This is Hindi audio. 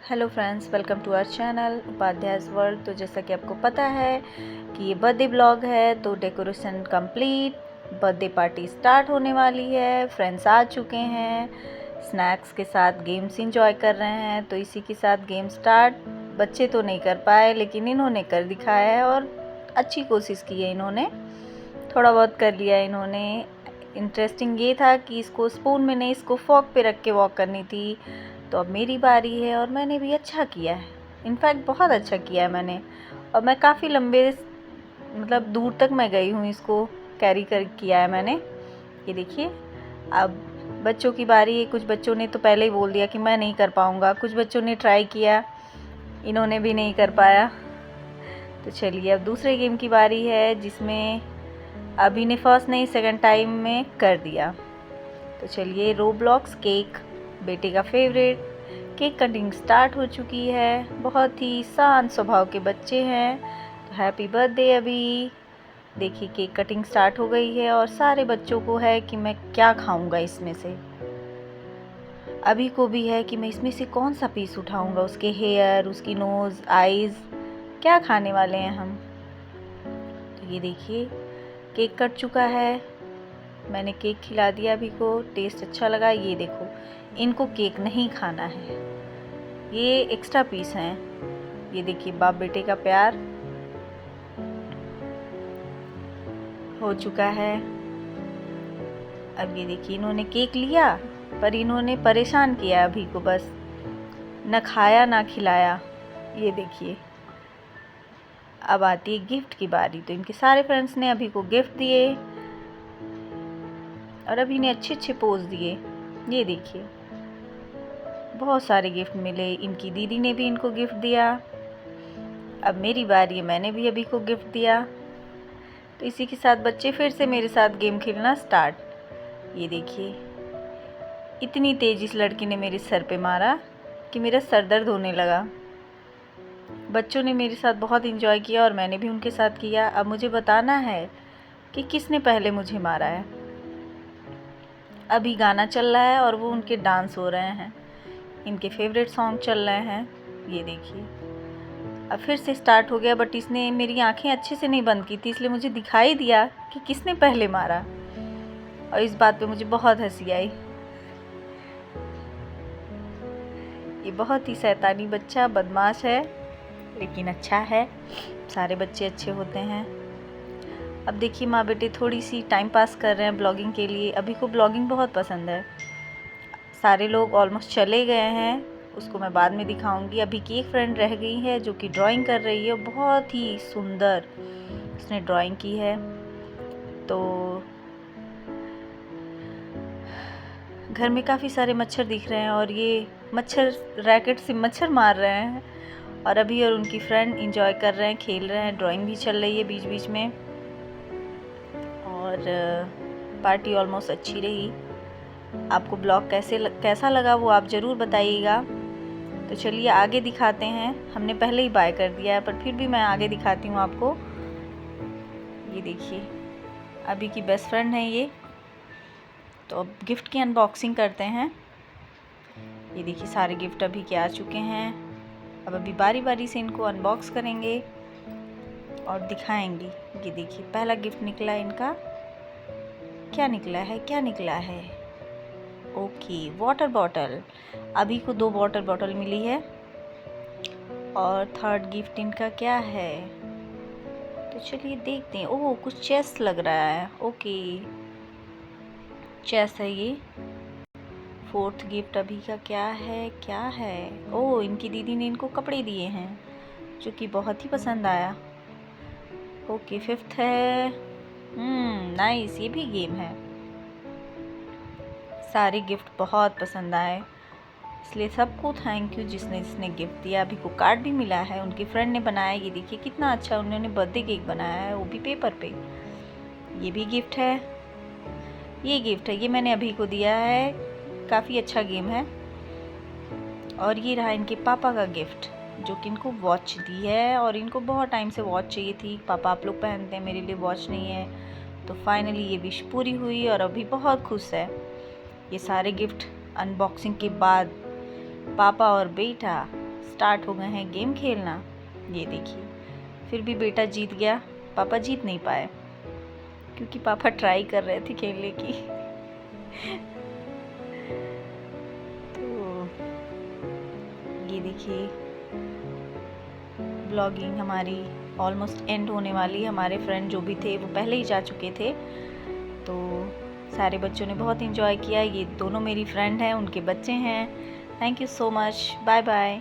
Hello friends, welcome to our channel Upadhyay's world. तो जैसा कि आपको पता है कि ये बर्थडे ब्लॉग है, तो decoration complete, birthday party start होने वाली है, फ्रेंड्स आ चुके हैं, स्नैक्स के साथ गेम्स इंजॉय कर रहे हैं। तो इसी के साथ गेम स्टार्ट। बच्चे तो नहीं कर पाए, लेकिन इन्होंने कर दिखाया है और अच्छी कोशिश की है। इन्होंने थोड़ा बहुत कर लिया। इन्होंने इंटरेस्टिंग ये था कि इसको स्पून में नहीं, इसको फॉक पे रख के वॉक करनी थी। तो अब मेरी बारी है और मैंने भी अच्छा किया है, इनफैक्ट बहुत अच्छा किया है मैंने। और मैं काफ़ी लंबे मतलब दूर तक मैं गई हूँ, इसको कैरी कर किया है मैंने। ये देखिए, अब बच्चों की बारी है। कुछ बच्चों ने तो पहले ही बोल दिया कि मैं नहीं कर पाऊँगा, कुछ बच्चों ने ट्राई किया, इन्होंने भी नहीं कर पाया। तो चलिए अब दूसरे गेम की बारी है, जिसमें अभी ने फर्स्ट नहीं सेकंड टाइम में कर दिया। तो चलिए, रोब्लॉक्स केक, बेटे का फेवरेट। केक कटिंग स्टार्ट हो चुकी है। बहुत ही शांत स्वभाव के बच्चे हैं। तो हैप्पी बर्थडे। अभी देखिए, केक कटिंग स्टार्ट हो गई है और सारे बच्चों को है कि मैं क्या खाऊंगा इसमें से। अभी को भी है कि मैं इसमें से कौन सा पीस उठाऊंगा, उसके हेयर, उसकी नोज़, आईज़, क्या खाने वाले हैं हम। तो ये देखिए, केक कट चुका है, मैंने केक खिला दिया अभी को। टेस्ट अच्छा लगा। ये देखो, इनको केक नहीं खाना है, ये एक्स्ट्रा पीस हैं। ये देखिए, बाप बेटे का प्यार हो चुका है। अब ये देखिए, इन्होंने केक लिया पर इन्होंने परेशान किया अभी को, बस न खाया ना खिलाया। ये देखिए, अब आती है गिफ्ट की बारी। तो इनके सारे फ्रेंड्स ने अभी को गिफ्ट दिए और अभी ने अच्छे अच्छे पोज दिए। ये देखिए, बहुत सारे गिफ्ट मिले। इनकी दीदी ने भी इनको गिफ्ट दिया। अब मेरी बारी है, मैंने भी अभी को गिफ्ट दिया। तो इसी के साथ बच्चे फिर से मेरे साथ गेम खेलना स्टार्ट। ये देखिए, इतनी तेज इस लड़की ने मेरे सर पे मारा कि मेरा सर दर्द होने लगा। बच्चों ने मेरे साथ बहुत एंजॉय किया और मैंने भी उनके साथ किया। अब मुझे बताना है कि किसने पहले मुझे मारा है। अभी गाना चल रहा है और वो उनके डांस हो रहे हैं, इनके फेवरेट सॉन्ग चल रहे हैं। ये देखिए, अब फिर से स्टार्ट हो गया, बट इसने मेरी आंखें अच्छे से नहीं बंद की थी, इसलिए मुझे दिखाई दिया कि किसने पहले मारा। और इस बात पे मुझे बहुत हंसी आई। ये बहुत ही शैतानी बच्चा, बदमाश है, लेकिन अच्छा है। सारे बच्चे अच्छे होते हैं। अब देखिए, माँ बेटे थोड़ी सी टाइम पास कर रहे हैं ब्लॉगिंग के लिए। अभी को ब्लॉगिंग बहुत पसंद है। सारे लोग ऑलमोस्ट चले गए हैं, उसको मैं बाद में दिखाऊंगी। अभी की एक फ्रेंड रह गई है जो कि ड्राइंग कर रही है, बहुत ही सुंदर उसने ड्राइंग की है। तो घर में काफ़ी सारे मच्छर दिख रहे हैं और ये मच्छर रैकेट से मच्छर मार रहे हैं। और अभी और उनकी फ्रेंड इंजॉय कर रहे हैं, खेल रहे हैं, ड्राइंग भी चल रही है बीच बीच में। और पार्टी ऑलमोस्ट अच्छी रही। आपको ब्लॉग कैसा लगा वो आप ज़रूर बताइएगा। तो चलिए आगे दिखाते हैं। हमने पहले ही बाय कर दिया है, पर फिर भी मैं आगे दिखाती हूँ आपको। ये देखिए, अभी की बेस्ट फ्रेंड है ये। तो अब गिफ्ट की अनबॉक्सिंग करते हैं। ये देखिए, सारे गिफ्ट अभी के आ चुके हैं। अब अभी बारी बारी से इनको अनबॉक्स करेंगे और दिखाएंगे। ये देखिए, पहला गिफ्ट निकला इनका। क्या निकला है, क्या निकला है? Okay, water bottle. अभी को 2 वाटर बॉटल मिली है। और थर्ड गिफ्ट इनका क्या है, तो चलिए देखते हैं। ओह, कुछ चेस लग रहा है। ओके, चेस है ये। फोर्थ गिफ्ट अभी का क्या है, क्या है? ओह, इनकी दीदी ने इनको कपड़े दिए हैं, जो कि बहुत ही पसंद आया। ओके, फिफ्थ है। नाइस, ये भी गेम है। सारे गिफ्ट बहुत पसंद आए, इसलिए सबको थैंक यू जिसने जिसने गिफ्ट दिया। अभी को कार्ड भी मिला है, उनकी फ्रेंड ने बनाया। ये देखिए, कितना अच्छा उन्होंने बर्थडे केक बनाया है, वो भी पेपर पे। ये भी गिफ्ट है। ये गिफ्ट है, ये मैंने अभी को दिया है। काफ़ी अच्छा गेम है। और ये रहा इनके पापा का गिफ्ट, जो कि इनको वॉच दी है। और इनको बहुत टाइम से वॉच चाहिए थी। पापा आप लोग पहनते हैं, मेरे लिए वॉच नहीं है। तो फाइनली ये विश पूरी हुई और अभी बहुत खुश है। ये सारे गिफ्ट अनबॉक्सिंग के बाद पापा और बेटा स्टार्ट हो गए हैं गेम खेलना। ये देखिए, फिर भी बेटा जीत गया, पापा जीत नहीं पाए क्योंकि पापा ट्राई कर रहे थे खेलने की। तो ये देखिए, ब्लॉगिंग हमारी ऑलमोस्ट एंड होने वाली। हमारे फ्रेंड जो भी थे वो पहले ही जा चुके थे। तो सारे बच्चों ने बहुत एंजॉय किया। ये दोनों मेरी फ्रेंड हैं, उनके बच्चे हैं। Thank you so much, bye bye.